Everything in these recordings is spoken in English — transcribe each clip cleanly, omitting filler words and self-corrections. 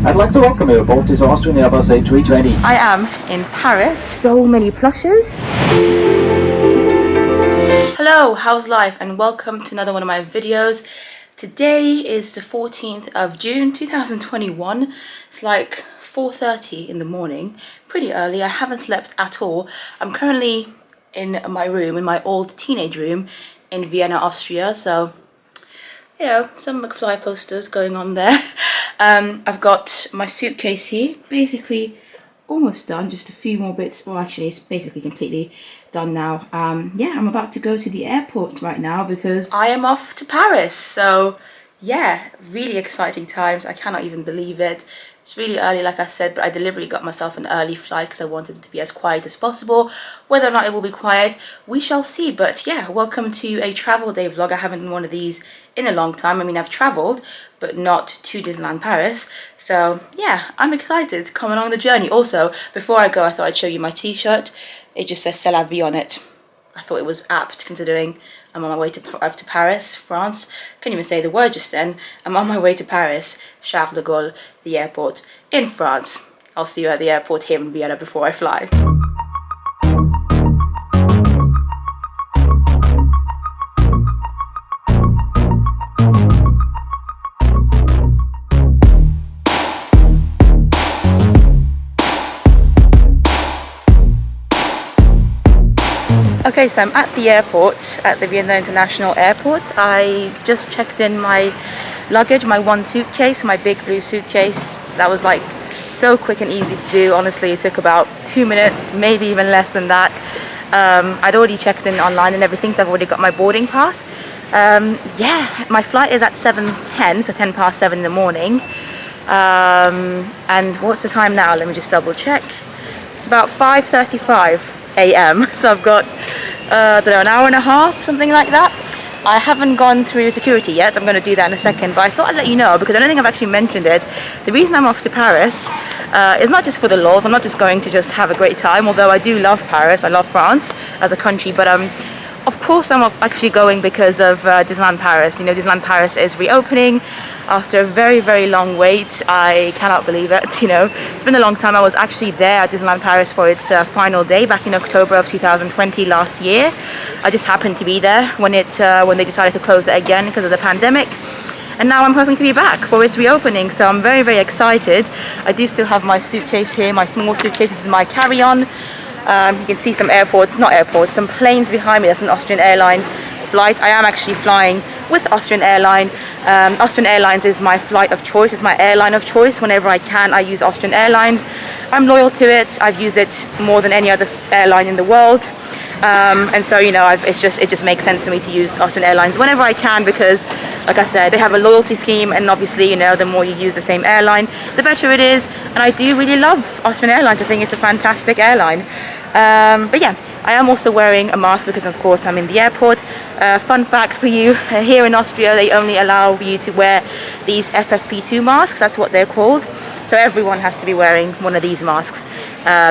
I'd like to welcome you aboard this Austrian Airbus A320. I am in Paris. So many plushes. Hello, how's life? And welcome to another one of my videos. Today is the 14th of June 2021. It's like 4:30 in the morning. Pretty early. I haven't slept at all. I'm currently in my room, in my old teenage room in Vienna, Austria. So, you know, some McFly posters going on there. I've got my suitcase here, basically almost done, just a few more bits. Well, actually, it's basically completely done now. Yeah, I'm about to go to the airport right now because I am off to Paris. So, yeah, really exciting times. I cannot even believe it. It's really early, like I said, but I deliberately got myself an early flight because I wanted it to be as quiet as possible. Whether or not it will be quiet, we shall see. But yeah, welcome to a travel day vlog. I haven't done one of these in a long time. I mean, I've traveled, but not to Disneyland Paris. So yeah, I'm excited to come along the journey. Also, before I go, I thought I'd show you my t-shirt. It just says C'est la vie on it. I thought it was apt considering I'm on my way to Paris, France. Can't even say the word just then. I'm on my way to Paris, Charles de Gaulle, the airport in France. I'll see you at the airport here in Vienna before I fly. Okay, so I'm at the airport, at the Vienna International Airport. I just checked in my luggage, my one suitcase, my big blue suitcase. That was like so quick and easy to do. Honestly, it took about 2 minutes, maybe even less than that. I'd already checked in online and everything, so I've already got my boarding pass. Yeah, my flight is at 7:10, so 10 past 7 in the morning. And what's the time now? Let me just double check. It's about 5:35 a.m. So I've got I don't know, an hour and a half, something like that. I haven't gone through security yet. I'm going to do that in a second, but I thought I'd let you know because I don't think I've actually mentioned it. The reason I'm off to Paris is not just for the lols. I'm not just going to just have a great time, although I do love Paris. I love France as a country, but of course I'm actually going because of Disneyland Paris. You know, Disneyland Paris is reopening after a very, very long wait. I cannot believe it, you know. It's been a long time. I was actually there at Disneyland Paris for its final day back in October of 2020 last year. I just happened to be there when they decided to close it again because of the pandemic. And now I'm hoping to be back for its reopening, so I'm very, very excited. I do still have my suitcase here, my small suitcase. This is my carry-on. You can see some some planes behind me. That's an Austrian airline flight. I am actually flying with Austrian Airline. Austrian Airlines is my flight of choice. It's my airline of choice. Whenever I can, I use Austrian Airlines. I'm loyal to it. I've used it more than any other airline in the world. And so, you know, it just makes sense for me to use Austrian Airlines whenever I can because, like I said, they have a loyalty scheme, and obviously, you know, the more you use the same airline, the better it is. And I do really love Austrian Airlines. I think it's a fantastic airline. But yeah, I am also wearing a mask because, of course, I'm in the airport. Fun fact for you, here in Austria, they only allow you to wear these FFP2 masks. That's what they're called. So everyone has to be wearing one of these masks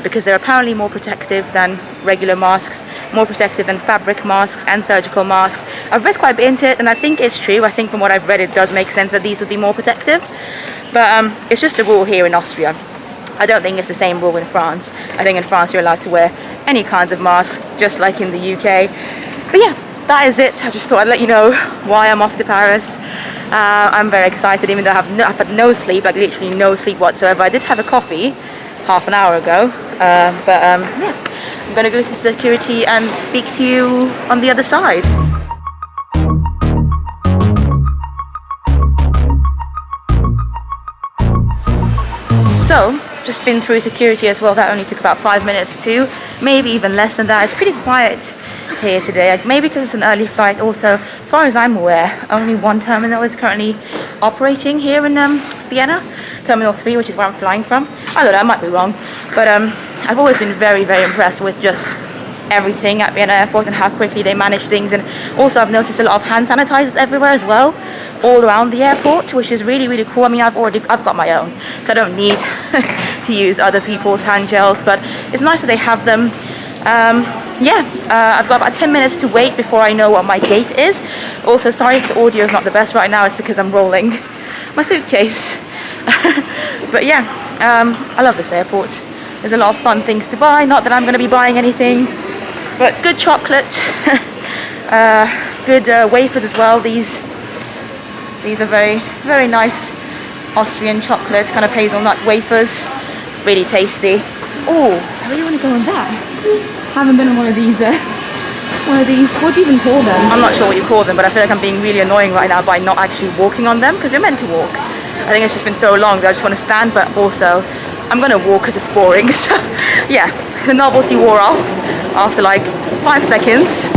because they're apparently more protective than regular masks, more protective than fabric masks and surgical masks. I've read quite a bit into it, and I think it's true. I think from what I've read, it does make sense that these would be more protective. But it's just a rule here in Austria. I don't think it's the same rule in France. I think in France you're allowed to wear any kinds of masks, just like in the UK. But yeah, that is it. I just thought I'd let you know why I'm off to Paris. I'm very excited, even though I've had no sleep, like literally no sleep whatsoever. I did have a coffee half an hour ago, yeah, I'm gonna go to security and speak to you on the other side. So, just been through security as well. That only took about 5 minutes too, maybe even less than that. It's pretty quiet here today, like maybe because it's an early flight. Also, as far as I'm aware, only one terminal is currently operating here in Vienna, Terminal 3, which is where I'm flying from. I don't know, I might be wrong, but I've always been very, very impressed with just everything at Vienna Airport and how quickly they manage things. And also I've noticed a lot of hand sanitizers everywhere as well, all around the airport, which is really, really cool. I mean, I've got my own, so I don't need to use other people's hand gels, but it's nice that they have them. Yeah, I've got about 10 minutes to wait before I know what my gate is. Also, sorry if the audio is not the best right now, it's because I'm rolling my suitcase. But yeah, I love this airport. There's a lot of fun things to buy. Not that I'm going to be buying anything, but good chocolate, good wafers as well. These are very, very nice Austrian chocolate, kind of hazelnut wafers. Really tasty. Oh, I really want to go on that. Haven't been on one of these, what do you even call them? I'm not sure what you call them, but I feel like I'm being really annoying right now by not actually walking on them, because you're meant to walk. I think it's just been so long that I just want to stand, but also I'm going to walk because it's boring. So yeah, the novelty wore off after like 5 seconds.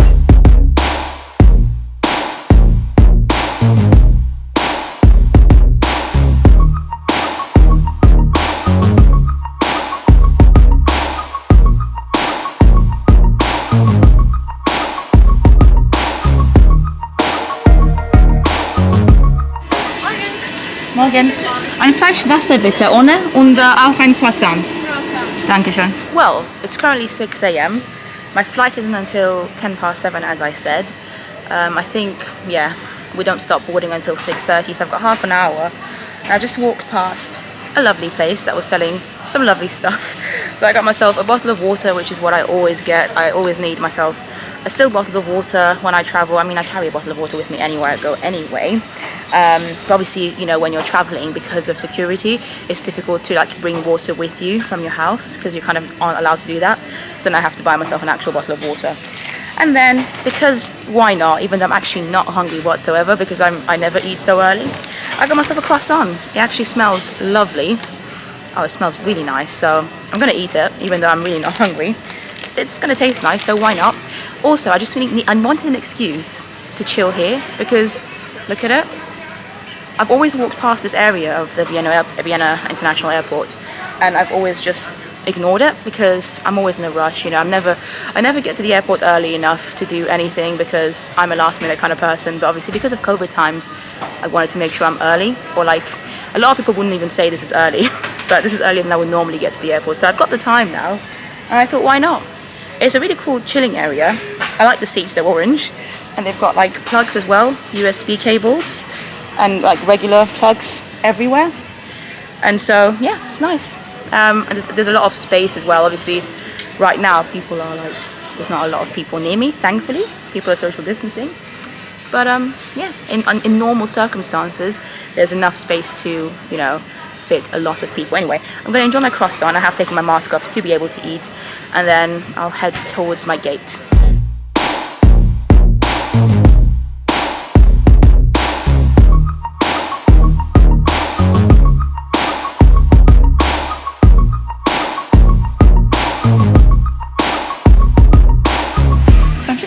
Morgen. Ein Fleisch Wasser bitte, ohne und auch ein Croissant. Dankeschön. Well, it's currently 6 a.m. My flight isn't until 7:10, as I said. I think, yeah, we don't stop boarding until 6:30, so I've got half an hour. And I just walked past a lovely place that was selling some lovely stuff. So I got myself a bottle of water, which is what I always get. I always need myself a still bottle of water when I travel. I mean, I carry a bottle of water with me anywhere I go anyway. But obviously, you know, when you're traveling, because of security, it's difficult to like bring water with you from your house because you kind of aren't allowed to do that. So now I have to buy myself an actual bottle of water. And then, because why not, even though I'm actually not hungry whatsoever because I never eat so early, I got myself a croissant. It actually smells lovely. Oh, it smells really nice, so I'm gonna eat it even though I'm really not hungry. It's gonna taste nice, so why not? Also, I wanted an excuse to chill here because look at it. I've always walked past this area of the Vienna International Airport, and I've always just ignored it because I'm always in a rush. You know, I never get to the airport early enough to do anything because I'm a last minute kind of person. But obviously, because of COVID times, I wanted to make sure I'm early. Or like, a lot of people wouldn't even say this is early, but this is earlier than I would normally get to the airport. So I've got the time now, and I thought, why not? It's a really cool chilling area. I like the seats; they're orange, and they've got like plugs as well, USB cables. And like regular plugs everywhere, and so yeah, it's nice. And there's a lot of space as well. Obviously, right now people are like, there's not a lot of people near me. Thankfully, people are social distancing. But yeah, in normal circumstances, there's enough space to, you know, fit a lot of people. Anyway, I'm going to enjoy my croissant. I have taken my mask off to be able to eat, and then I'll head towards my gate.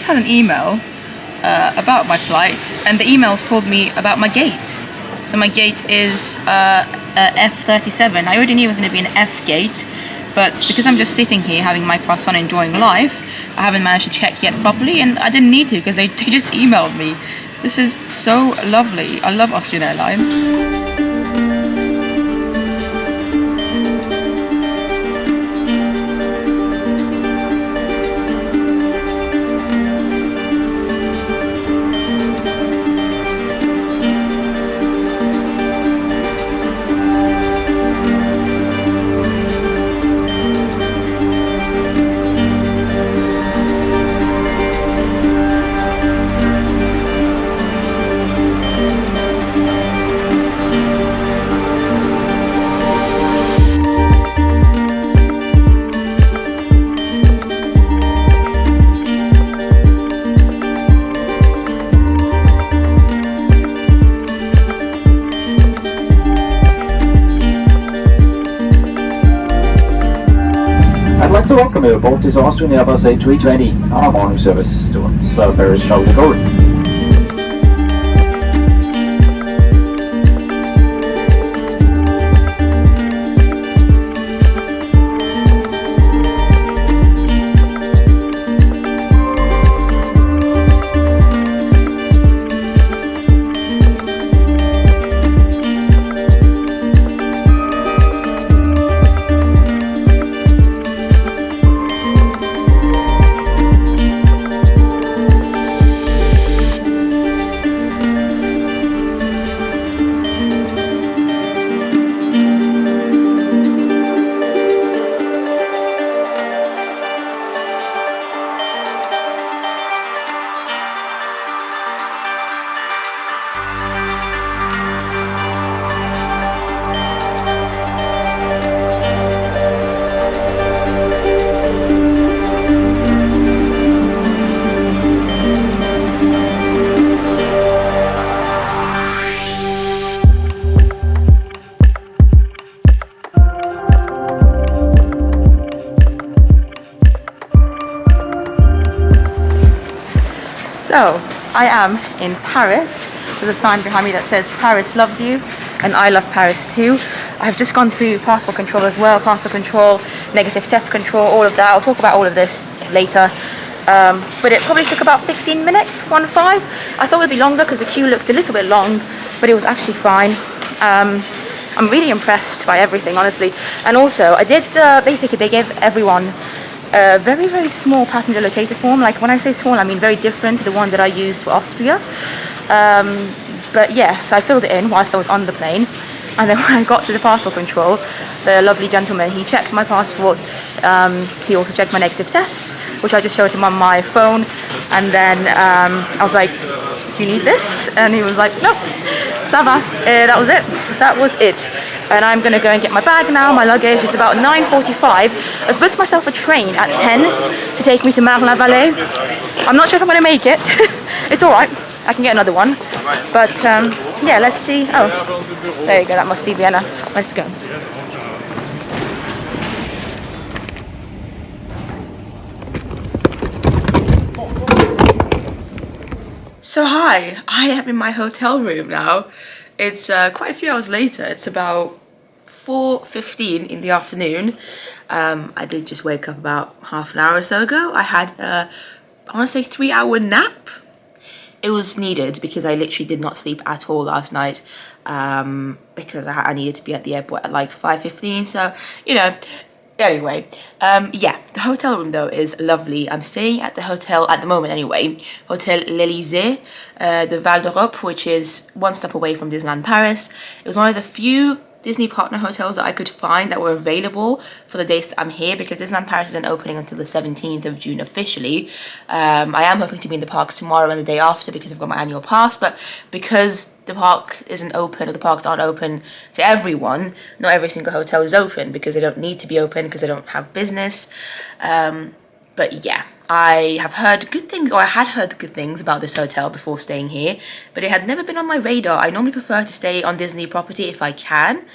Had an email about my flight, and the emails told me about my gate. So my gate is F37. I already knew it was going to be an F gate, but because I'm just sitting here having my croissant enjoying life, I haven't managed to check yet properly, and I didn't need to because they just emailed me. This is so lovely. I love Austrian Airlines. To welcome you aboard this Austrian Airbus A320 on our morning service towards Paris Charles de Gaulle. So, I am in Paris. There's a sign behind me that says Paris loves you and I love Paris too. I've just gone through passport control as well, passport control, negative test control, all of that. I'll talk about all of this later. But it probably took about 15 minutes, 1-5. I thought it would be longer because the queue looked a little bit long, but it was actually fine. I'm really impressed by everything, honestly. And also, I did, basically they gave everyone a very, very small passenger locator form. Like when I say small, I mean very different to the one that I used for Austria. But yeah, so I filled it in whilst I was on the plane. And then when I got to the passport control, the lovely gentleman, he checked my passport. He also checked my negative test, which I just showed him on my phone. And then I was like, do you need this? And he was like, no, ça va. That was it. That was it. And I'm going to go and get my bag now. My luggage is about 9:45. I've booked myself a train at 10 to take me to Marne-la-Vallée. I'm not sure if I'm going to make it. It's all right. I can get another one. But yeah, let's see. Oh, there you go. That must be Vienna. Let's go. So hi, I am in my hotel room now. It's quite a few hours later. It's about 4:15 in the afternoon. I did just wake up about half an hour or so ago. I had a, I want to say 3-hour nap. It was needed because I literally did not sleep at all last night because I needed to be at the airport at like 5:15. So, you know, anyway, yeah, the hotel room though is lovely. I'm staying at the hotel at the moment anyway, Hotel l'Elysée de Val d'Europe, which is one stop away from Disneyland Paris. It was one of the few Disney partner hotels that I could find that were available for the days that I'm here, because Disneyland Paris isn't opening until the 17th of June officially. I am hoping to be in the parks tomorrow and the day after because I've got my annual pass, but because the park isn't open, or the parks aren't open to everyone, not every single hotel is open because they don't need to be open because they don't have business. But yeah, I have heard good things, or I had heard good things about this hotel before staying here, but it had never been on my radar. I normally prefer to stay on Disney property if I can,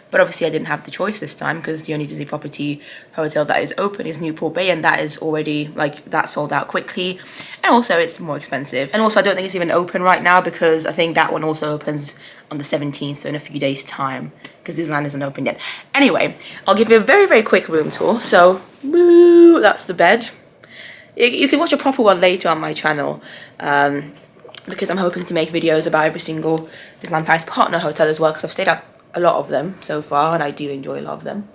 but obviously I didn't have the choice this time because the only Disney property hotel that is open is Newport Bay, and that is already, like, that sold out quickly, and also it's more expensive. And also I don't think it's even open right now because I think that one also opens on the 17th, so in a few days time, because Disneyland isn't open yet. Anyway, I'll give you a very, very quick room tour. So, woo, that's the bed. You can watch a proper one later on my channel because I'm hoping to make videos about every single Disneyland Paris partner hotel as well, because I've stayed at a lot of them so far and I do enjoy a lot of them.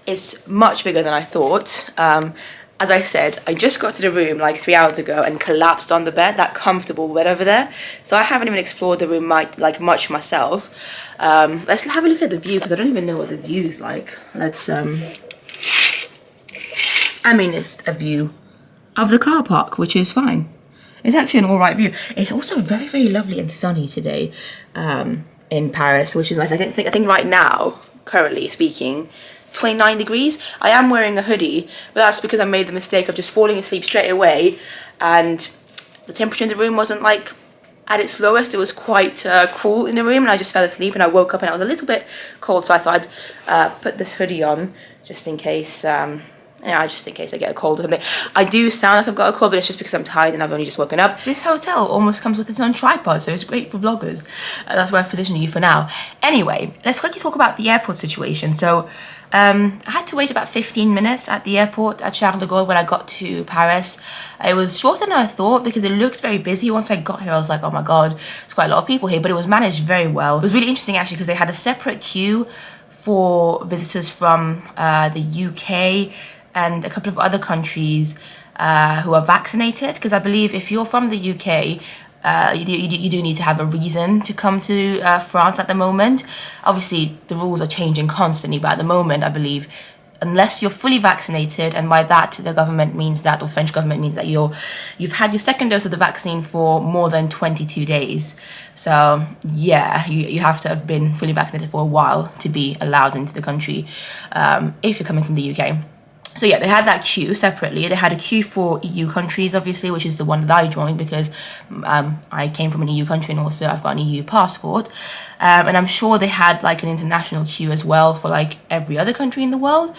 It's much bigger than I thought. As I said, I just got to the room like 3 hours ago and collapsed on the bed, that comfortable bed over there. So I haven't even explored the room much myself. Let's have a look at the view because I don't even know what the view's like. Let's I mean, it's a view of the car park, which is fine. It's actually an alright view. It's also very, very lovely and sunny today in Paris, which is like, I think right now, currently speaking, 29 degrees. I am wearing a hoodie, but that's because I made the mistake of just falling asleep straight away, and the temperature in the room wasn't like at its lowest. It was quite cool in the room, and I just fell asleep and I woke up and I was a little bit cold, so I thought I'd put this hoodie on just in case just in case I get a cold or something. I do sound like I've got a cold, but it's just because I'm tired and I've only just woken up. This hotel almost comes with its own tripod, so it's great for vloggers. That's where I'm positioning you for now. Anyway, let's quickly talk about the airport situation. So, I had to wait about 15 minutes at the airport at Charles de Gaulle when I got to Paris. It was shorter than I thought because it looked very busy. Once I got here, I was like, oh my god, there's quite a lot of people here, but it was managed very well. It was really interesting actually because they had a separate queue for visitors from the UK and a couple of other countries who are vaccinated, because I believe if you're from the UK, you do need to have a reason to come to France at the moment. Obviously, the rules are changing constantly, but at the moment, I believe, unless you're fully vaccinated, and by that, the government means that, or French government means that you've had your second dose of the vaccine for more than 22 days. So, yeah, you have to have been fully vaccinated for a while to be allowed into the country if you're coming from the UK. So yeah, they had that queue separately. They had a queue for EU countries, obviously, which is the one that I joined because I came from an EU country and also I've got an EU passport. And I'm sure they had like an international queue as well for like every other country in the world.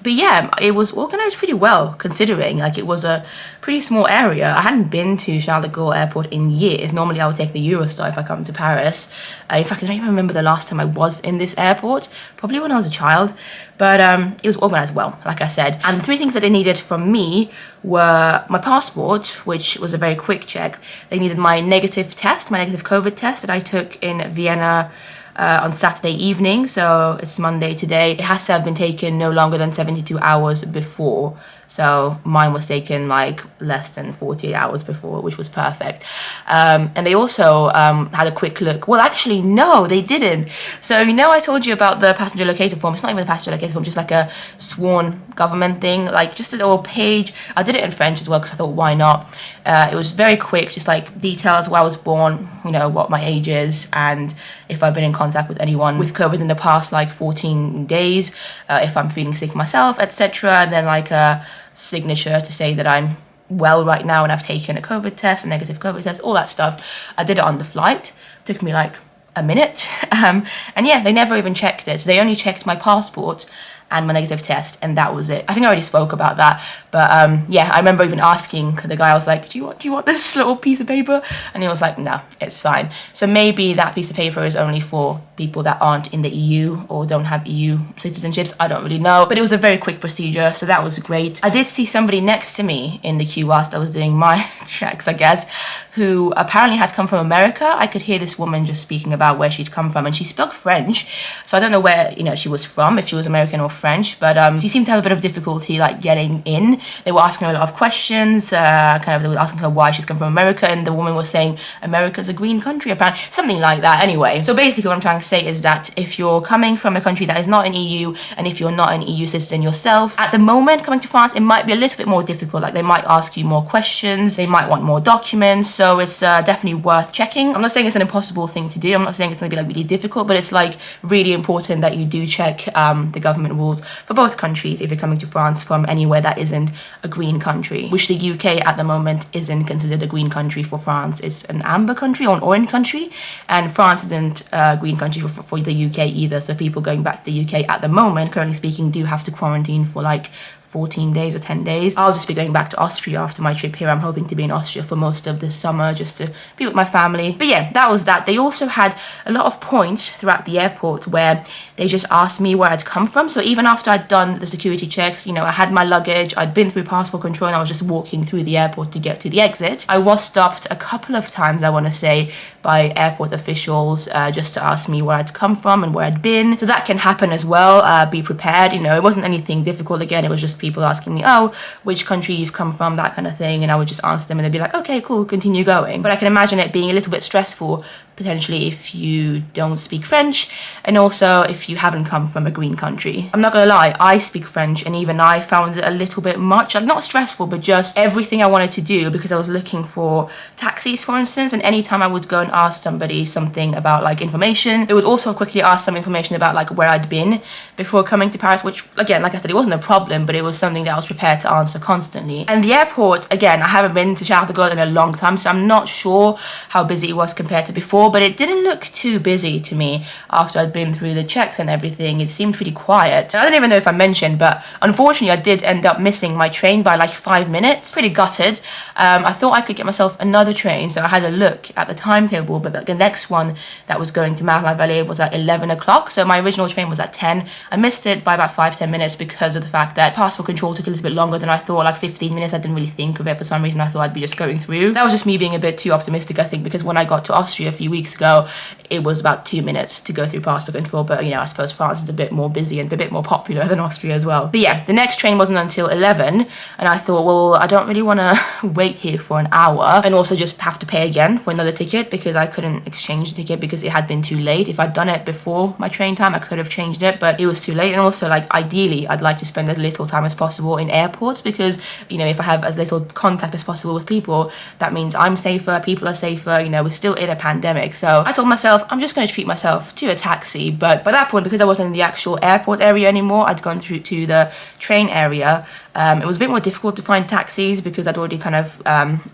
But yeah, it was organized pretty well, considering like it was a pretty small area. I hadn't been to Charles de Gaulle Airport in years. Normally I would take the Eurostar if I come to Paris. In fact, I don't even remember the last time I was in this airport, probably when I was a child. But it was organized well, like I said. And the 3 things that they needed from me were my passport, which was a very quick check. They needed my negative test, my negative COVID test that I took in Vienna on Saturday evening, so it's Monday today. It has to have been taken no longer than 72 hours before. So mine was taken like less than 48 hours before, which was perfect. And they also had a quick look. Well, actually, no, they didn't. So, you know, I told you about the passenger locator form. It's not even a passenger locator form, just like a sworn government thing, like just a little page. I did it in French as well because I thought, why not? It was very quick, just like details where I was born, you know, what my age is, and if I've been in contact with anyone with COVID in the past like 14 days, if I'm feeling sick myself, etc. And then like a signature to say that I'm well right now and I've taken a COVID test, a negative COVID test, all that stuff. I did it on the flight. It took me like a minute. And yeah, they never even checked it. So they only checked my passport and my negative test, and that was it. I think I already spoke about that, but yeah, I remember even asking the guy, I was like, do you want this little piece of paper? And he was like, no, it's fine. So maybe that piece of paper is only for people that aren't in the EU or don't have EU citizenships. I don't really know, but it was a very quick procedure, so that was great. I did see somebody next to me in the queue whilst I was doing my checks, I guess, who apparently had come from America. I could hear this woman just speaking about where she'd come from, and she spoke French, so I don't know where, you know, she was from, if she was American or French, but she seemed to have a bit of difficulty like getting in. They were asking her a lot of questions, they were asking her why she's come from America, and the woman was saying America's a green country, apparently, something like that. Anyway, so basically what I'm trying to say is that if you're coming from a country that is not in EU, and if you're not an EU citizen yourself, at the moment coming to France, it might be a little bit more difficult. Like they might ask you more questions, they might want more documents, so it's definitely worth checking. I'm not saying it's an impossible thing to do, I'm not saying it's going to be like really difficult, but it's like really important that you do check the government rules for both countries if you're coming to France from anywhere that isn't a green country, which the UK at the moment isn't considered a green country for France. It's an amber country or an orange country, and France isn't a green country for the UK either. So people going back to the UK at the moment, currently speaking, do have to quarantine for like 14 days or 10 days. I'll just be going back to Austria after my trip here. I'm hoping to be in Austria for most of this summer just to be with my family. But yeah, that was that. They also had a lot of points throughout the airport where they just asked me where I'd come from. So even after I'd done the security checks, you know, I had my luggage, I'd been through passport control, and I was just walking through the airport to get to the exit. I was stopped a couple of times, I want to say, by airport officials just to ask me where I'd come from and where I'd been. So that can happen as well. Be prepared. You know, it wasn't anything difficult. Again, it was just people asking me, oh, which country you've come from, that kind of thing, and I would just answer them and they'd be like, okay, cool, continue going. But I can imagine it being a little bit stressful potentially if you don't speak French, and also if you haven't come from a green country. I'm not gonna lie, I speak French, and even I found it a little bit much, like not stressful, but just everything I wanted to do, because I was looking for taxis, for instance, and anytime I would go and ask somebody something about like information, they would also quickly ask some information about like where I'd been before coming to Paris, which again, like I said, it wasn't a problem, but it was something that I was prepared to answer constantly. And the airport, again, I haven't been to Charles de Gaulle in a long time, so I'm not sure how busy it was compared to before, but it didn't look too busy to me after I'd been through the checks and everything. It seemed pretty quiet. I don't even know if I mentioned, but unfortunately I did end up missing my train by like 5 minutes. Pretty gutted. I thought I could get myself another train, so I had a look at the timetable, but the next one that was going to Marne-la-Vallée was at 11 o'clock, so my original train was at 10. I missed it by about 5-10 minutes because of the fact that passport control took a little bit longer than I thought, like 15 minutes. I didn't really think of it for some reason. I thought I'd be just going through. That was just me being a bit too optimistic, I think, because when I got to Austria a few weeks ago, it was about 2 minutes to go through passport control, but you know, I suppose France is a bit more busy and a bit more popular than Austria as well. But yeah, the next train wasn't until 11, and I thought, well, I don't really want to wait here for an hour and also just have to pay again for another ticket, because I couldn't exchange the ticket because it had been too late. If I'd done it before my train time, I could have changed it, but it was too late. And also, like, ideally, I'd like to spend as little time as possible in airports, because, you know, if I have as little contact as possible with people, that means I'm safer, people are safer, you know, we're still in a pandemic. So I told myself, I'm just going to treat myself to a taxi. But by that point, because I wasn't in the actual airport area anymore, I'd gone through to the train area. It was a bit more difficult to find taxis because I'd already kind of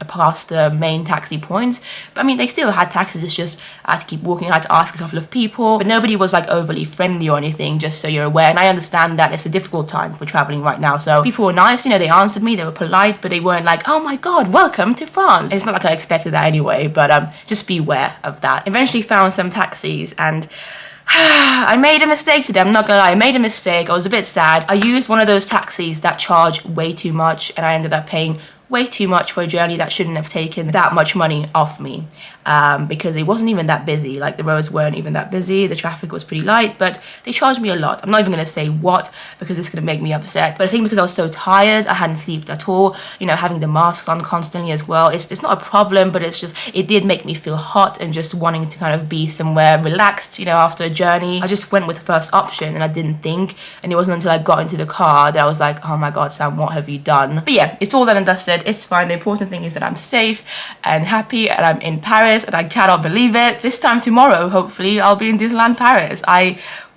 passed the main taxi points. But I mean, they still had taxis, it's just I had to keep walking, I had to ask a couple of people. But nobody was like overly friendly or anything, just so you're aware. And I understand that it's a difficult time for traveling right now. So people were nice, you know, they answered me, they were polite, but they weren't like, oh my god, welcome to France. It's not like I expected that anyway, but just beware of that. Eventually found some taxis, and I made a mistake today, I'm not gonna lie, I made a mistake. I was a bit sad. I used one of those taxis that charge way too much, and I ended up paying way too much for a journey that shouldn't have taken that much money off me, because it wasn't even that busy. Like, the roads weren't even that busy, the traffic was pretty light, but they charged me a lot. I'm not even gonna say what, because it's gonna make me upset, but I think because I was so tired, I hadn't slept at all, you know, having the masks on constantly as well, it's not a problem, but it's just, it did make me feel hot and just wanting to kind of be somewhere relaxed, you know, after a journey. I just went with the first option and I didn't think, and it wasn't until I got into the car that I was like, oh my god, Sam, what have you done? But yeah, it's all done and dusted, it's fine. The important thing is that I'm safe and happy, and I'm in Paris, and I cannot believe it. This time tomorrow, hopefully, I'll be in Disneyland Paris.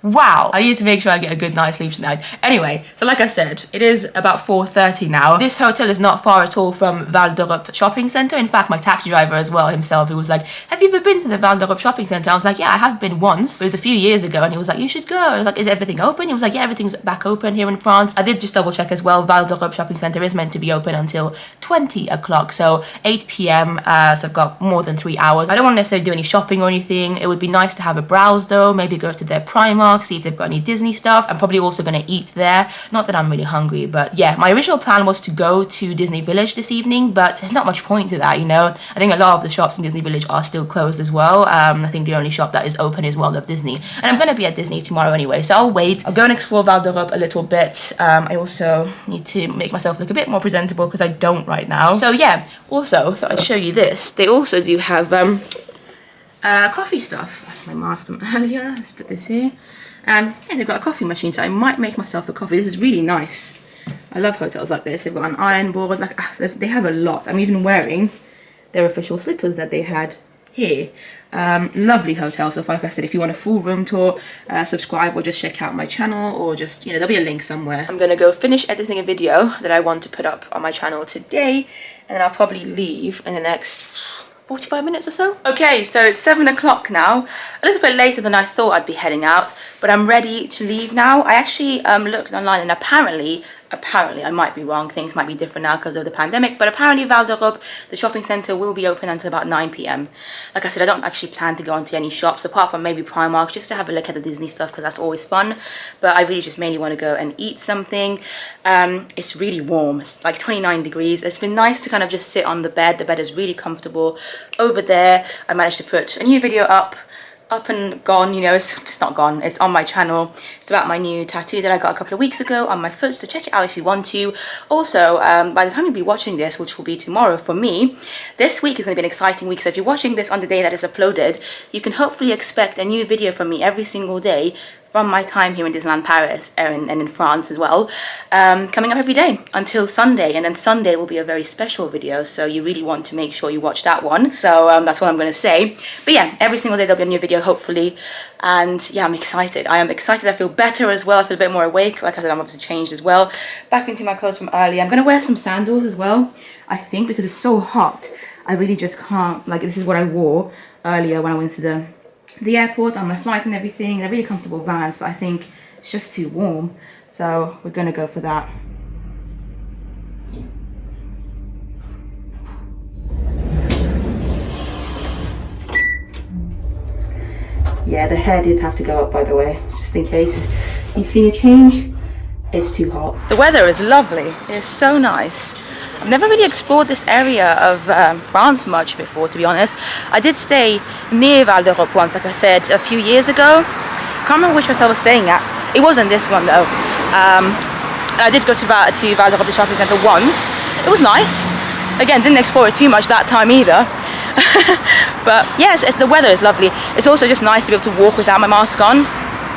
Wow, I need to make sure I get a good night's sleep tonight. Anyway, so like I said, it is about 4:30 now. This hotel is not far at all from Val d'Europe shopping center. In fact, my taxi driver as well himself, he was like, have you ever been to the Val d'Europe shopping center? I was like, yeah, I have been once. It was a few years ago, and he was like, you should go. I was like, is everything open? He was like, yeah, everything's back open here in France. I did just double check as well. Val d'Europe shopping center is meant to be open until 20 o'clock, so 8 p.m. So I've got more than 3 hours. I don't want to necessarily do any shopping or anything. It would be nice to have a browse though, maybe go to their Primark, see if they've got any Disney stuff. I'm probably also going to eat there. Not that I'm really hungry, but yeah, my original plan was to go to Disney Village this evening, but there's not much point to that, you know. I think a lot of the shops in Disney Village are still closed as well. I think the only shop that is open is World of Disney, and I'm going to be at Disney tomorrow anyway, so I'll wait. I'll go and explore Val d'Europe a little bit. I also need to make myself look a bit more presentable because I don't right now. So yeah, also thought I'd show you this. They also do have coffee stuff. That's my mask from earlier. Let's put this here. Yeah, they've got a coffee machine, so I might make myself a coffee. This is really nice. I love hotels like this. They've got an iron board. Like, they have a lot. I'm even wearing their official slippers that they had here. Lovely hotel. So like I said, if you want a full room tour, subscribe or just check out my channel, or just, you know, there'll be a link somewhere. I'm gonna go finish editing a video that I want to put up on my channel today, and then I'll probably leave in the next 45 minutes or so. Okay, so it's 7 o'clock now, a little bit later than I thought I'd be heading out, but I'm ready to leave now. I actually looked online, and apparently, I might be wrong, things might be different now because of the pandemic, but apparently Val d'Europe, the shopping centre, will be open until about 9 p.m. Like I said, I don't actually plan to go into any shops apart from maybe Primark, just to have a look at the Disney stuff because that's always fun, but I really just mainly want to go and eat something. It's really warm, it's like 29 degrees. It's been nice to kind of just sit on the bed is really comfortable. Over there, I managed to put a new video up and gone, you know, it's just not gone, it's on my channel. It's about my new tattoo that I got a couple of weeks ago on my foot, so check it out if you want to. Also, by the time you'll be watching this, which will be tomorrow for me, this week is going to be an exciting week. So if you're watching this on the day that is uploaded, you can hopefully expect a new video from me every single day from my time here in Disneyland Paris and in France as well, coming up every day until Sunday, and then Sunday will be a very special video, so you really want to make sure you watch that one. So that's what I'm going to say. But yeah, every single day there'll be a new video hopefully, and yeah, I'm excited. I am excited. I feel better as well. I feel a bit more awake. Like I said, I'm obviously changed as well. Back into my clothes from earlier. I'm going to wear some sandals as well, I think, because it's so hot. I really just can't, like, this is what I wore earlier when I went to the airport on my flight and everything. They're really comfortable Vans, but I think it's just too warm, so we're gonna go for that. Yeah, the hair did have to go up, by the way, just in case you've seen a change. It's too hot. The weather is lovely. It's so nice. I've never really explored this area of France much before, to be honest. I did stay near Val d'Europe once, like I said, a few years ago. Can't remember which hotel I was staying at. It wasn't this one though. I did go to Val d'Europe, the shopping centre, once. It was nice. Again, didn't explore it too much that time either. But yes, the weather is lovely. It's also just nice to be able to walk without my mask on.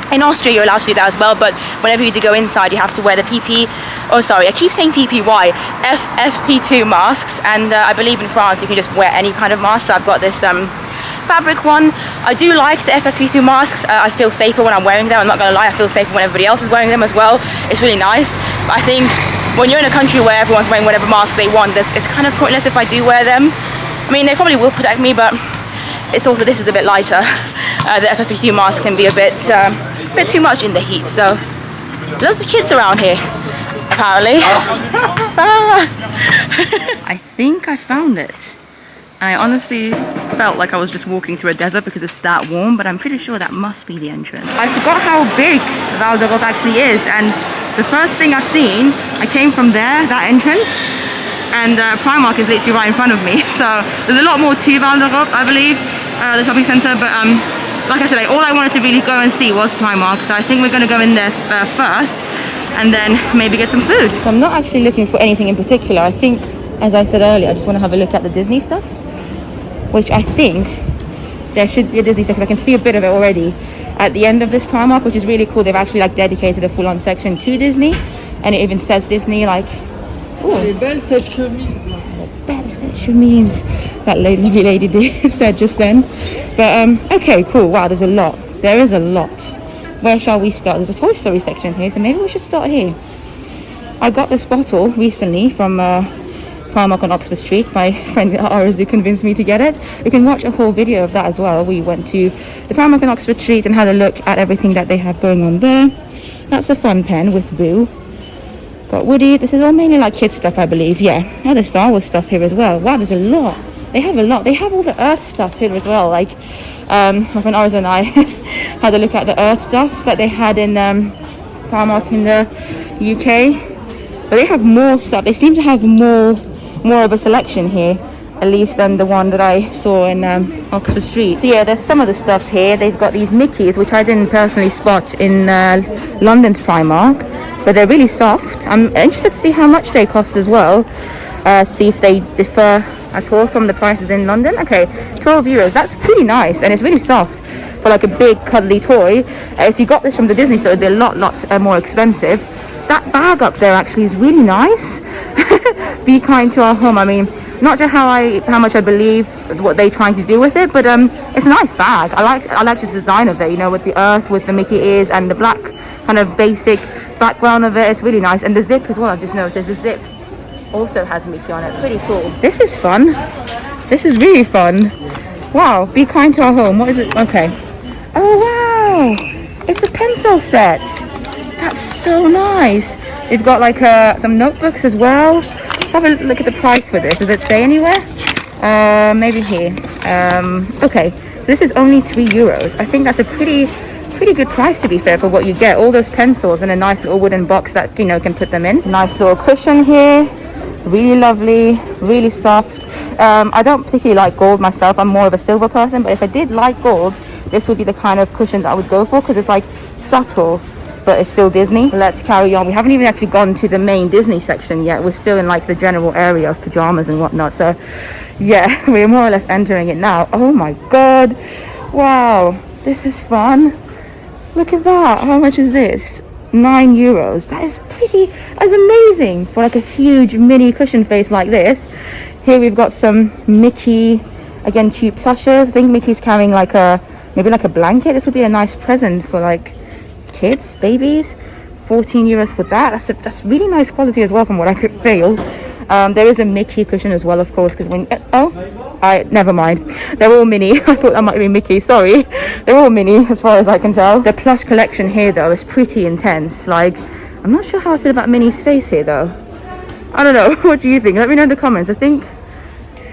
In Austria, you're allowed to do that as well, but whenever you do go inside, you have to wear the I keep saying PPY, FFP2 masks, and I believe in France you can just wear any kind of mask. So I've got this fabric one. I do like the FFP2 masks. I feel safer when I'm wearing them. I'm not gonna lie, I feel safer when everybody else is wearing them as well. It's really nice. But I think when you're in a country where everyone's wearing whatever mask they want, it's kind of pointless if I do wear them. I mean, they probably will protect me, but it's also, this is a bit lighter. The FFP2 mask can be a bit too much in the heat. So loads of kids around here, apparently. I think I found it. I honestly felt like I was just walking through a desert because it's that warm, but I'm pretty sure that must be the entrance. I forgot how big Val d'Europe actually is, and the first thing I've seen, I came from there, that entrance, and Primark is literally right in front of me. So there's a lot more to Val d'Europe, I believe, the shopping centre, but like I said, all I wanted to really go and see was Primark, so I think we're going to go in there first, and then maybe get some food. So I'm not actually looking for anything in particular. I think, as I said earlier, I just want to have a look at the Disney stuff, which I think there should be a Disney section. I can see a bit of it already at the end of this Primark, which is really cool. They've actually like dedicated a full-on section to Disney, and it even says Disney, like, ooh, belle cette chemise, that lady said just then. But okay, cool. Wow, there's a lot. There is a lot. Where shall we start? There's a Toy Story section here, so maybe we should start here. I got this bottle recently from Primark on Oxford Street. My friend Arazu convinced me to get it. You can watch a whole video of that as well. We went to the Primark on Oxford Street and had a look at everything that they have going on there. That's a fun pen with Boo. Got Woody. This is all mainly like kids stuff, I believe. Yeah, now there's Star Wars stuff here as well. Wow, there's a lot. They have a lot. They have all the Earth stuff here as well. Like my friend Arazu and I had a look at the Earth stuff that they had in Primark in the UK. But they have more stuff. They seem to have more of a selection here, at least than the one that I saw in Oxford Street. So yeah, there's some of the stuff here. They've got these Mickeys, which I didn't personally spot in London's Primark, but they're really soft. I'm interested to see how much they cost as well. See if they differ at all from the prices in London. Okay, 12 euros. That's pretty nice, and it's really soft for like a big cuddly toy. If you got this from the Disney store, it'd be a lot more expensive. That bag up there actually is really nice. Be kind to our home. I mean, not sure how much I believe what they're trying to do with it, but it's a nice bag. I like the design of it, you know, with the Earth, with the Mickey ears and the black kind of basic background of it. It's really nice. And the zip as well, I've just noticed the zip also has Mickey on it. Pretty cool. This is fun. This is really fun. Wow, be kind to our home. What is it? Okay. Oh wow, it's a pencil set. That's so nice. They've got like some notebooks as well. Have a look at the price for this. Does it say anywhere? Maybe here. Okay, so this is only 3 euros. I think that's a pretty good price, to be fair, for what you get. All those pencils in a nice little wooden box that, you know, can put them in. Nice little cushion here. Really lovely, really soft. I don't particularly like gold myself. I'm more of a silver person, but if I did like gold, this would be the kind of cushion that I would go for, because it's like subtle, but it's still Disney. Let's carry on. We haven't even actually gone to the main Disney section yet. We're still in like the general area of pajamas and whatnot. So yeah, we're more or less entering it now. Oh my god, wow, this is fun. Look at that. How much is this? 9 euros. That's amazing for like a huge mini cushion face like this. Here we've got some Mickey, again, cheap plushes. I think Mickey's carrying like maybe like a blanket. This would be a nice present for like kids, babies. 14 euros for that. That's really nice quality as well, from what I could feel. There is a Mickey cushion as well, of course, because when never mind, they're all mini. I thought that might be Mickey, sorry. They're all mini as far as I can tell. The plush collection here though is pretty intense. Like, I'm not sure how I feel about Minnie's face here though. I don't know. What do you think? Let me know in the comments. I think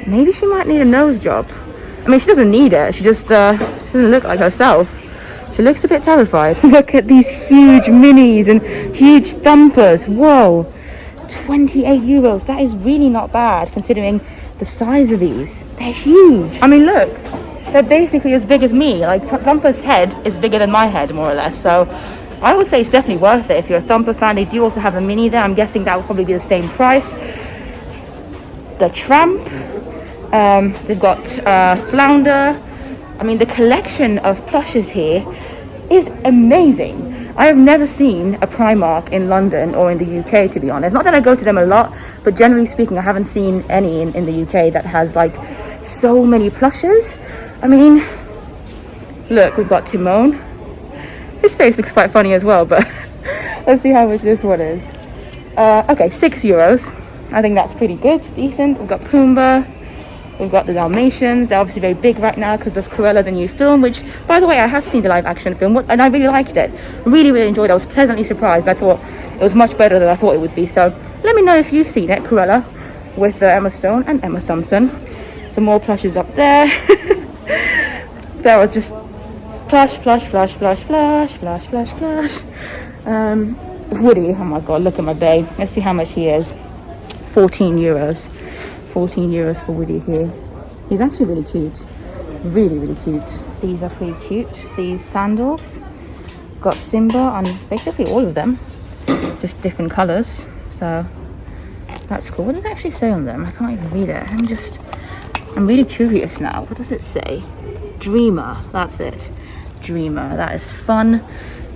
maybe she might need a nose job. I mean, she doesn't need it. She just she doesn't look like herself. She looks a bit terrified. Look at these huge minis and huge thumpers. Whoa, 28 euros. That is really not bad considering the size of these. They're huge. I mean, look, they're basically as big as me. Like, Thumper's head is bigger than my head, more or less. So I would say it's definitely worth it if you're a Thumper fan. They do also have a mini there. I'm guessing that would probably be the same price. The Tramp. They've got Flounder. I mean, the collection of plushes here is amazing. I have never seen a Primark in London or in the UK, to be honest. Not that I go to them a lot, but generally speaking, I haven't seen any in the UK that has like so many plushes. I mean, look, we've got Timon. His face looks quite funny as well, but let's see how much this one is. Okay, €6. I think that's pretty good, decent. We've got Pumbaa, we've got the Dalmatians. They're obviously very big right now because of Cruella, the new film, which, by the way, I have seen the live action film and I really liked it. Really, really enjoyed it. I was pleasantly surprised. I thought it was much better than I thought it would be. So let me know if you've seen it, Cruella, with Emma Stone and Emma Thompson. Some more plushes up there. There was just plush. Woody, oh my god, look at my babe. Let's see how much he is. €14. €14 for Woody here. He's actually really cute. Really, really cute. These are pretty cute. These sandals. Got Simba on basically all of them. Just different colours. So that's cool. What does it actually say on them? I can't even read it. I'm really curious now. What does it say? Dreamer. That's it. Dreamer. That is fun.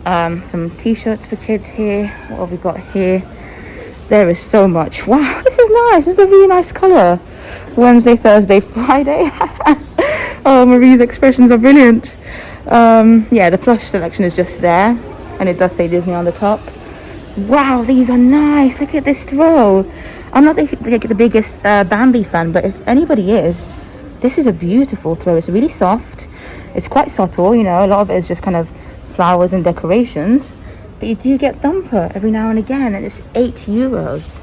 Some t-shirts for kids here. What have we got here? There is so much. Wow, this is nice. This is a really nice colour. Wednesday, Thursday, Friday. Oh, Marie's expressions are brilliant. Yeah, the plush selection is just there, and it does say Disney on the top. Wow, these are nice. Look at this throw. I'm not the biggest Bambi fan, but if anybody is, this is a beautiful throw. It's really soft. It's quite subtle, you know. A lot of it is just kind of flowers and decorations, but you do get Thumper every now and again, and it's €8.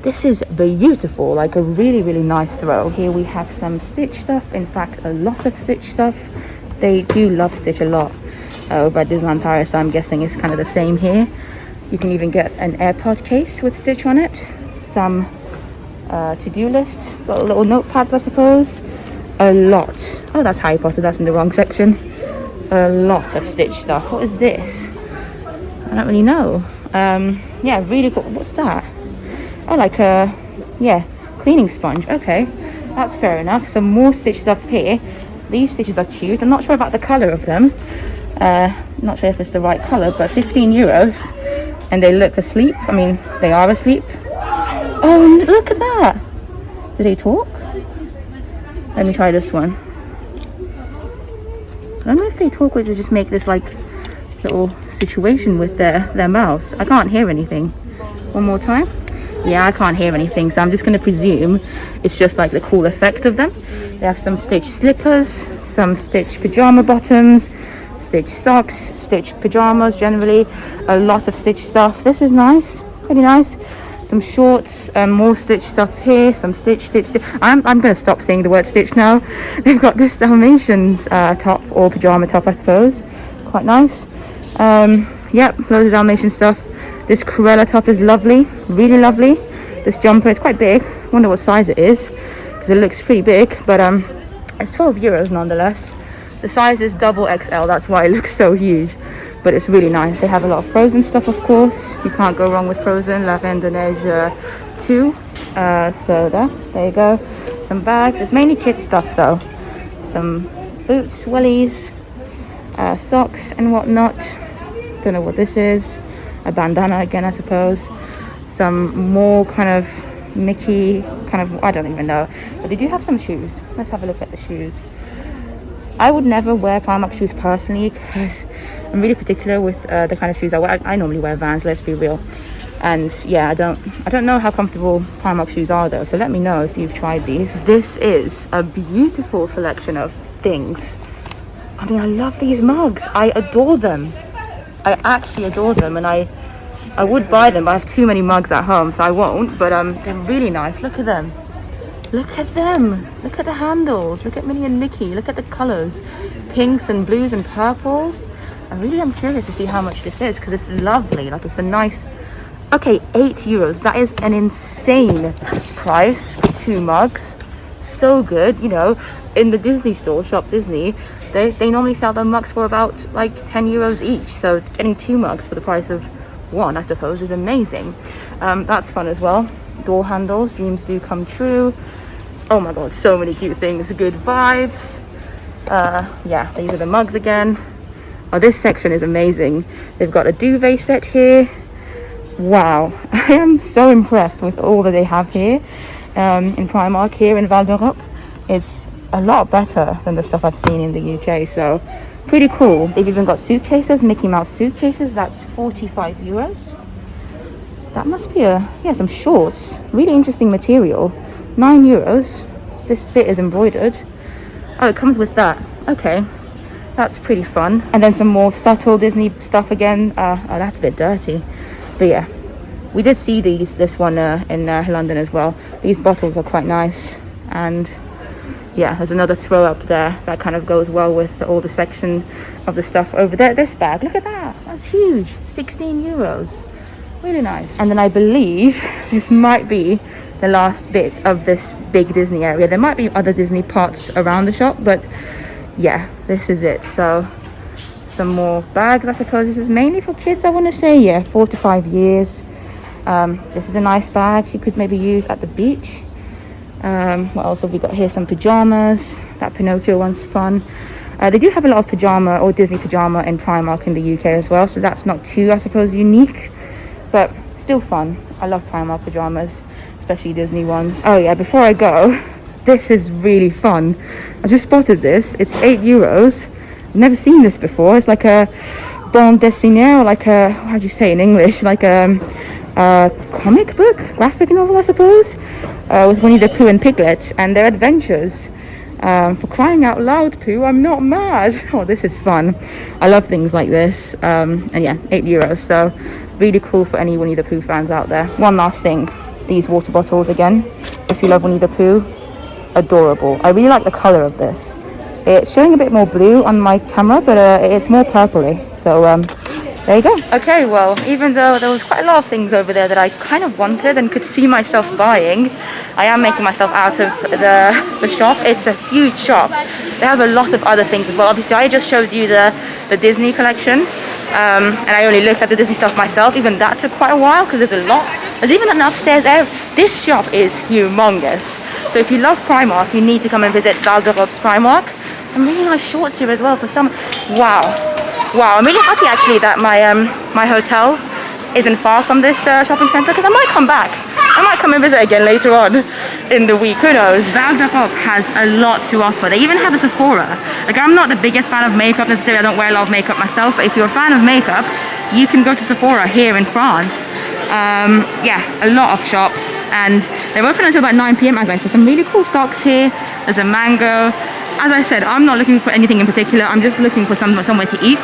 This is beautiful, like a really, really nice throw. Here we have some Stitch stuff. In fact, a lot of Stitch stuff. They do love Stitch a lot over at Disneyland Paris, so I'm guessing it's kind of the same here. You can even get an AirPod case with Stitch on it. Some to-do list, got little notepads, I suppose. A lot. Oh, that's Harry Potter, that's in the wrong section. A lot of Stitch stuff. What is this? I don't really know. Yeah, really cool. What's that? Oh, like a, yeah, cleaning sponge. Okay, that's fair enough. Some more Stitch stuff here. These stitches are cute. I'm not sure about the colour of them. Not sure if it's the right colour, but €15. And they look asleep. I mean, they are asleep. Oh, look at that. Do they talk? Let me try this one. I don't know if they talk or they just make this like little situation with their mouths. I can't hear anything. One more time. Yeah, I can't hear anything, so I'm just going to presume it's just like the cool effect of them. They have some Stitch slippers, some Stitch pajama bottoms, Stitch socks, Stitch pajamas generally, a lot of Stitch stuff. This is nice, pretty nice. Some shorts, more Stitch stuff here, some Stitch. I'm going to stop saying the word Stitch now. They've got this Dalmatians top, or pajama top, I suppose. Quite nice. Yep, loads of Dalmatian stuff. This Cruella top is lovely, really lovely. This jumper is quite big. I wonder what size it is, because it looks pretty big, but it's €12 nonetheless. The size is double XL, that's why it looks so huge, but it's really nice. They have a lot of Frozen stuff, of course. You can't go wrong with Frozen. La Reine de Neige 2. So there you go. Some bags. It's mainly kids stuff though. Some boots, wellies, socks and whatnot. Don't know what this is. A bandana again, I suppose. Some more kind of Mickey, kind of, I don't even know. But they do have some shoes. Let's have a look at the shoes. I would never wear Primark shoes personally because I'm really particular with the kind of shoes I wear. I normally wear Vans, let's be real. And yeah, I don't know how comfortable Primark shoes are though. So let me know if you've tried these. This is a beautiful selection of things. I mean, I love these mugs. I adore them. I actually adore them, and I would buy them, but I have too many mugs at home, so I won't. But they're really nice. Look at them. Look at them. Look at the handles. Look at Minnie and Mickey. Look at the colours. Pinks and blues and purples. I really am curious to see how much this is, because it's lovely. Like, it's a nice... Okay, €8. That is an insane price for 2 mugs. So good. You know, in the Disney store, Shop Disney, they normally sell their mugs for about like €10 each. So getting 2 mugs for the price of 1, I suppose, is amazing. That's fun as well. Door handles, dreams do come true. Oh my god, so many cute things. Good vibes. Yeah, these are the mugs again. Oh, this section is amazing. They've got a duvet set here. Wow, I am so impressed with all that they have here in Primark here in Val d'Europe. It's a lot better than the stuff I've seen in the UK, so pretty cool. They've even got suitcases, Mickey Mouse suitcases. That's €45. That must be some shorts. Really interesting material. €9. This bit is embroidered. Oh, it comes with that. Okay, that's pretty fun. And then some more subtle Disney stuff again. Oh, that's a bit dirty. But yeah, we did see this one in London as well. These bottles are quite nice. And yeah, there's another throw up there that kind of goes well with all the section of the stuff over there. This bag, look at that. That's huge. €16. Really nice. And then I believe this might be the last bit of this big Disney area. There might be other Disney parts around the shop, but yeah, this is it. So some more bags. I suppose this is mainly for kids, I want to say. Yeah, 4 to 5 years. This is a nice bag you could maybe use at the beach. What else have we got here? Some pajamas. That Pinocchio one's fun. They do have a lot of pajama or Disney pajama in Primark in the UK as well, so that's not too, I suppose, unique, but still fun. I love Primark pajamas, especially Disney ones. Oh yeah, before I go, this is really fun. I just spotted this. It's €8. I've never seen this before. It's like a bande dessinée, or like a, how do you say in English, like a comic book, graphic novel, I suppose, with Winnie the Pooh and Piglet and their adventures. For crying out loud, Pooh, I'm not mad. Oh, this is fun. I love things like this. And yeah, €8. So really cool for any Winnie the Pooh fans out there. One last thing, these water bottles again. If you love Winnie the Pooh, adorable. I really like the color of this. It's showing a bit more blue on my camera, but it's more purpley. So there you go. Okay, well, even though there was quite a lot of things over there that I kind of wanted and could see myself buying, I am making myself out of the shop. It's a huge shop. They have a lot of other things as well. Obviously, I just showed you the Disney collection, and I only looked at the Disney stuff myself. Even that took quite a while because there's a lot. There's even an upstairs area. This shop is humongous. So if you love Primark, you need to come and visit Val d'Europe's Primark. Some really nice shorts here as well for some. Wow, I'm really happy actually that my hotel isn't far from this shopping centre, because I might come back. I might come and visit again later on in the week, who knows. Val d'Europe has a lot to offer. They even have a Sephora. Like, I'm not the biggest fan of makeup necessarily. I don't wear a lot of makeup myself, but if you're a fan of makeup, you can go to Sephora here in France. Yeah, a lot of shops, and they're open until about 9 PM as I said. Some really cool socks here. There's a mango. As I said, I'm not looking for anything in particular. I'm just looking for somewhere to eat.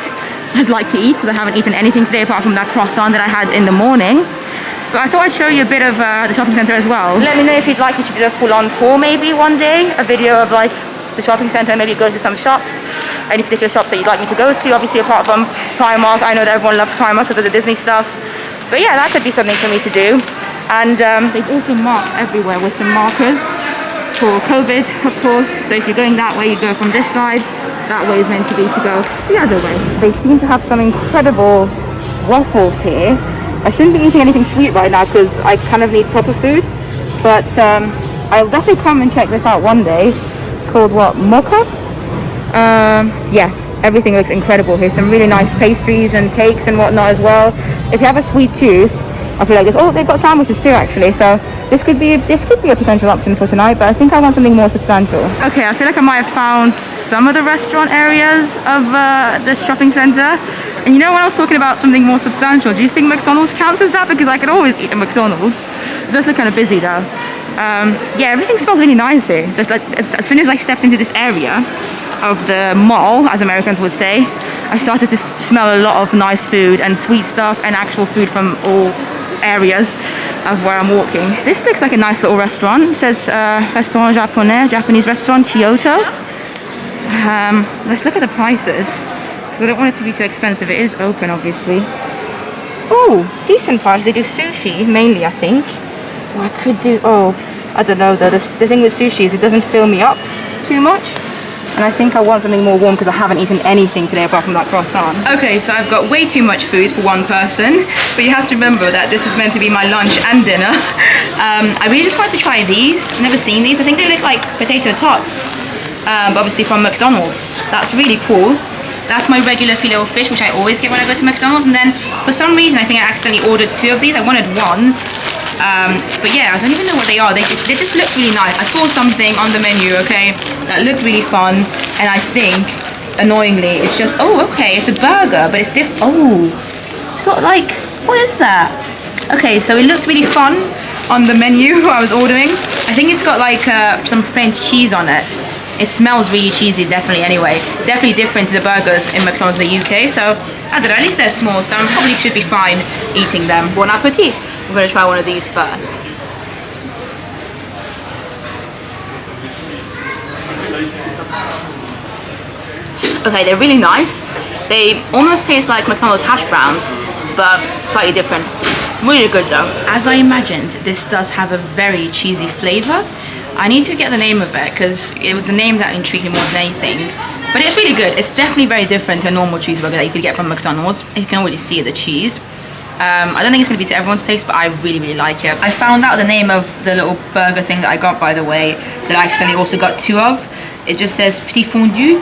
I'd like to eat because I haven't eaten anything today apart from that croissant that I had in the morning. But I thought I'd show you a bit of the shopping centre as well. Let me know if you'd like me to do a full-on tour maybe one day. A video of like the shopping centre, maybe go to some shops. Any particular shops that you'd like me to go to. Obviously apart from Primark. I know that everyone loves Primark because of the Disney stuff. But yeah, that could be something for me to do. And they've also marked everywhere with some markers for COVID, of course. So if you're going that way, you go from this side. That way is meant to be to go the other way. They seem to have some incredible waffles here. I shouldn't be eating anything sweet right now because I kind of need proper food. But I'll definitely come and check this out one day. It's called what? Mocha? Yeah, everything looks incredible here. Some really nice pastries and cakes and whatnot as well. If you have a sweet tooth, I feel like this. Oh, they've got sandwiches too, actually. So this could be a potential option for tonight. But I think I want something more substantial. Okay, I feel like I might have found some of the restaurant areas of this shopping centre. And you know, when I was talking about something more substantial, do you think McDonald's counts as that? Because I could always eat at McDonald's. It does look kind of busy though. Yeah, everything smells really nice here. Just like as soon as I stepped into this area of the mall, as Americans would say, I started to smell a lot of nice food and sweet stuff and actual food from all areas of where I'm walking. This looks like a nice little restaurant. It says Restaurant Japonais, Japanese restaurant, Kyoto. Let's look at the prices because I don't want it to be too expensive. It is open, obviously. Oh, decent price. They do sushi mainly, I think. Oh, I could do. Oh, I don't know though. The thing with sushi is it doesn't fill me up too much. And I think I want something more warm because I haven't eaten anything today apart from that croissant. Okay, so I've got way too much food for one person, but you have to remember that this is meant to be my lunch and dinner. I really just wanted to try these. I've never seen these. I think they look like potato tots, but obviously from McDonald's. That's really cool. That's my regular filet-o-fish, which I always get when I go to McDonald's. And then for some reason, I think I accidentally ordered 2 of these. I wanted 1. But yeah, I don't even know what they are. They just look really nice. I saw something on the menu, okay, that looked really fun, and I think, annoyingly, it's just, oh, okay, it's a burger, but it's different. Oh, it's got like, what is that? Okay, so it looked really fun on the menu I was ordering. I think it's got like some French cheese on it. It smells really cheesy, definitely anyway. Definitely different to the burgers in McDonald's in the UK, so I don't know, at least they're small, so I probably should be fine eating them. Bon appetit! I'm gonna try one of these first. Okay, they're really nice. They almost taste like McDonald's hash browns, but slightly different. Really good though. As I imagined, this does have a very cheesy flavour. I need to get the name of it because it was the name that intrigued me more than anything. But it's really good. It's definitely very different to a normal cheeseburger that you could get from McDonald's. You can already see the cheese. I don't think it's going to be to everyone's taste, but I really, really like it. I found out the name of the little burger thing that I got, by the way, that I accidentally also got two of. It just says petit fondu,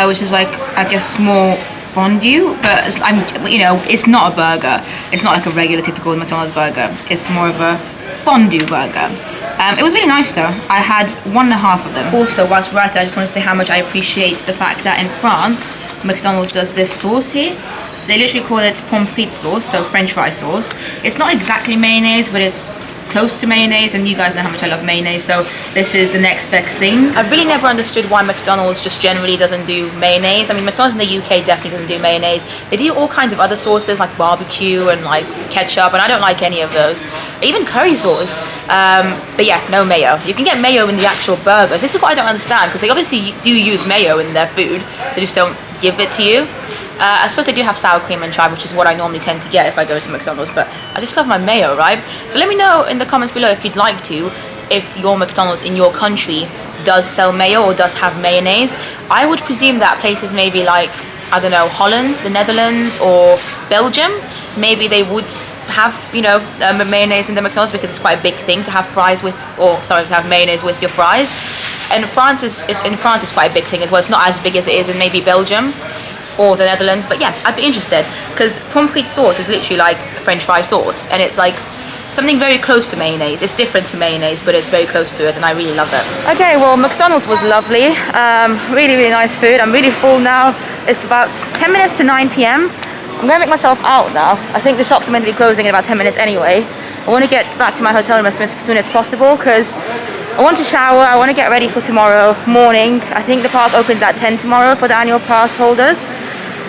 which is like, I guess, small fondue, but it's not a burger. It's not like a regular typical McDonald's burger. It's more of a fondue burger. It was really nice though. I had 1.5 of them. Also, whilst we're at it, I just want to say how much I appreciate the fact that in France, McDonald's does this sauce here. They literally call it pommes frites sauce, so French fry sauce. It's not exactly mayonnaise, but it's close to mayonnaise, and you guys know how much I love mayonnaise, so this is the next best thing. I've really never understood why McDonald's just generally doesn't do mayonnaise. I mean, McDonald's in the UK definitely doesn't do mayonnaise. They do all kinds of other sauces like barbecue and like ketchup, and I don't like any of those. Even curry sauce. But yeah, no mayo. You can get mayo in the actual burgers. This is what I don't understand, because they obviously do use mayo in their food. They just don't give it to you. I suppose they do have sour cream and chive, which is what I normally tend to get if I go to McDonald's, but I just love my mayo, right? So let me know in the comments below if you'd like to, if your McDonald's in your country does sell mayo or does have mayonnaise. I would presume that places maybe like, I don't know, Holland, the Netherlands, or Belgium, maybe they would have, mayonnaise in the McDonald's, because it's quite a big thing to have fries with, to have mayonnaise with your fries. And France is quite a big thing as well. It's not as big as it is in maybe Belgium or the Netherlands, but yeah, I'd be interested, because pommes frites sauce is literally like French fry sauce, and it's like something very close to mayonnaise. It's different to mayonnaise, but it's very close to it, and I really love it. Okay, well, McDonald's was lovely. Really, really nice food. I'm really full now. It's about 10 minutes to 9 p.m. I'm gonna make myself out now. I think the shops are meant to be closing in about 10 minutes anyway. I want to get back to my hotel room as soon as possible, because I want to shower, I want to get ready for tomorrow morning. I think the park opens at 10 tomorrow for the annual pass holders.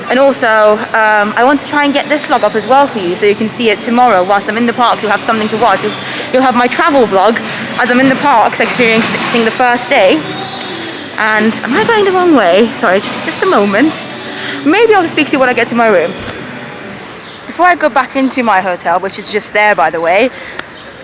And also, I want to try and get this vlog up as well for you, so you can see it tomorrow. Whilst I'm in the park, you'll have something to watch. You'll have my travel vlog as I'm in the parks experiencing the first day. And am I going the wrong way? Sorry, just a moment. Maybe I'll just speak to you when I get to my room. Before I go back into my hotel, which is just there by the way,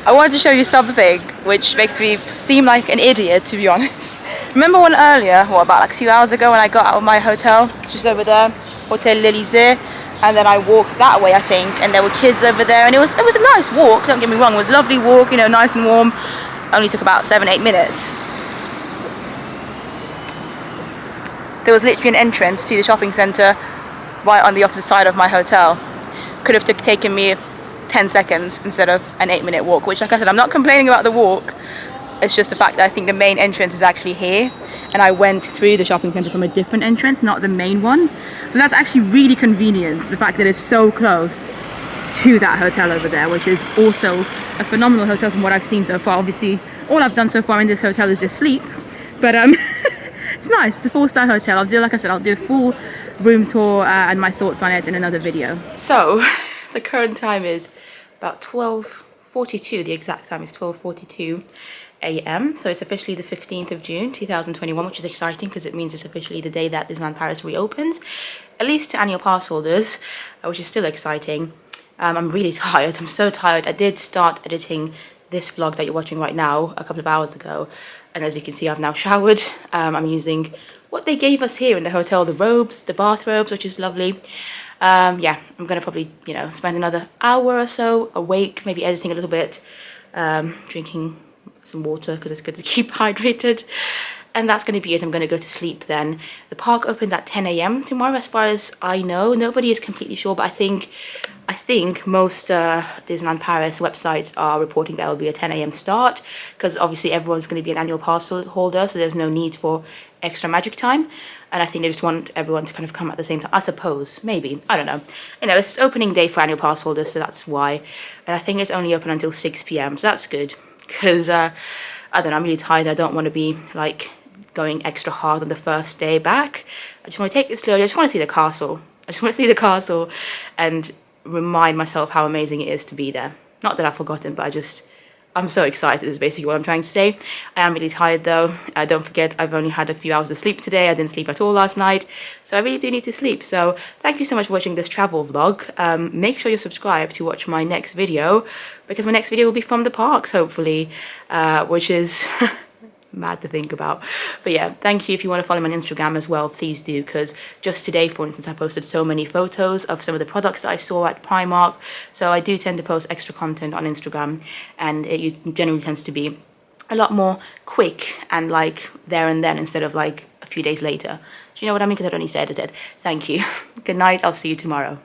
I wanted to show you something which makes me seem like an idiot, to be honest. Remember one earlier, about like 2 hours ago, when I got out of my hotel, just over there, Hotel l'Elysée, and then I walked that way, I think, and there were kids over there, and it was a nice walk, don't get me wrong, it was a lovely walk, nice and warm. Only took about 7-8 minutes. There was literally an entrance to the shopping centre right on the opposite side of my hotel. Could have taken me 10 seconds instead of an 8-minute walk, which, like I said, I'm not complaining about the walk. It's just the fact that I think the main entrance is actually here, and I went through the shopping centre from a different entrance, not the main one. So that's actually really convenient, the fact that it's so close to that hotel over there, which is also a phenomenal hotel from what I've seen so far. Obviously, all I've done so far in this hotel is just sleep, but it's nice. It's a 4-star hotel. I'll do a full room tour and my thoughts on it in another video. So the current time is about 12:42. The exact time is 12:42 a.m. So it's officially the 15th of June 2021, which is exciting because it means it's officially the day that Disneyland Paris reopens, at least to annual pass holders, which is still exciting. I'm really tired. I'm so tired. I did start editing this vlog that you're watching right now a couple of hours ago, and as you can see, I've now showered. I'm using what they gave us here in the hotel, the robes, the bathrobes, which is lovely. Yeah, I'm gonna probably, spend another hour or so awake, maybe editing a little bit, drinking some water because it's good to keep hydrated, and that's going to be it. I'm going to go to sleep then. The park opens at 10 a.m. tomorrow, as far as I know. Nobody is completely sure, but I think most Disneyland Paris websites are reporting that it will be a 10 a.m. start, because obviously everyone's going to be an annual pass holder, so there's no need for extra magic time. and I think they just want everyone to kind of come at the same time. I suppose, maybe, I don't know. You know, it's opening day for annual pass holders, so that's why. And I think it's only open until 6 p.m, so that's good, because I don't know, I'm really tired. I don't want to be like going extra hard on the first day back. I just want to take it slowly. I just want to see the castle. I just want to see the castle and remind myself how amazing it is to be there. Not that I've forgotten, but I'm so excited is basically what I'm trying to say. I am really tired though. Don't forget, I've only had a few hours of sleep today. I didn't sleep at all last night, so I really do need to sleep. So thank you so much for watching this travel vlog. Make sure you're subscribed to watch my next video, because my next video will be from the parks, hopefully, which is mad to think about. But yeah, thank you. If you want to follow me on Instagram as well, please do, because just today, for instance, I posted so many photos of some of the products that I saw at Primark. So I do tend to post extra content on Instagram, and it generally tends to be a lot more quick and like there and then instead of like a few days later. Do you know what I mean? Because I don't need to edit it. Thank you. Good night. I'll see you tomorrow.